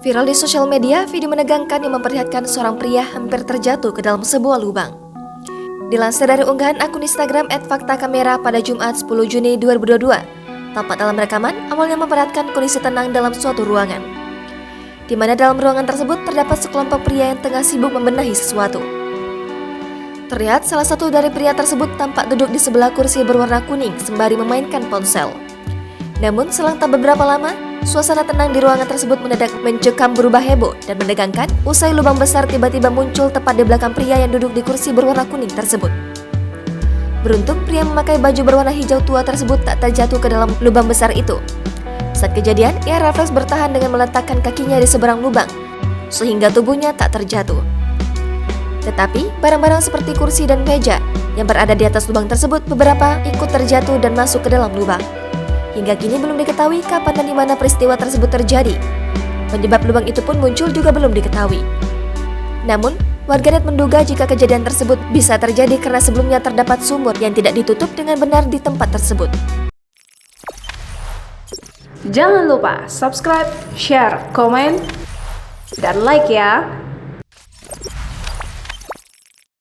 Viral di sosial media, video menegangkan yang memperlihatkan seorang pria hampir terjatuh ke dalam sebuah lubang. Dilansir dari unggahan akun Instagram @faktakamera pada Jumat 10 Juni 2022, tampak dalam rekaman awalnya memperlihatkan kondisi tenang dalam suatu ruangan, di mana dalam ruangan tersebut terdapat sekelompok pria yang tengah sibuk membenahi sesuatu. Terlihat salah satu dari pria tersebut tampak duduk di sebelah kursi berwarna kuning sembari memainkan ponsel. Namun selang tak beberapa lama, suasana tenang di ruangan tersebut mendadak mencekam berubah heboh dan menegangkan usai lubang besar tiba-tiba muncul tepat di belakang pria yang duduk di kursi berwarna kuning tersebut. Beruntung pria memakai baju berwarna hijau tua tersebut tak terjatuh ke dalam lubang besar itu. Saat kejadian, ia refleks bertahan dengan meletakkan kakinya di seberang lubang, sehingga tubuhnya tak terjatuh. Tetapi, barang-barang seperti kursi dan meja yang berada di atas lubang tersebut beberapa ikut terjatuh dan masuk ke dalam lubang. Hingga kini belum diketahui kapan dan di mana peristiwa tersebut terjadi. Penyebab lubang itu pun muncul juga belum diketahui. Namun, warganet menduga jika kejadian tersebut bisa terjadi karena sebelumnya terdapat sumur yang tidak ditutup dengan benar di tempat tersebut. Jangan lupa subscribe, share, komen, dan like ya!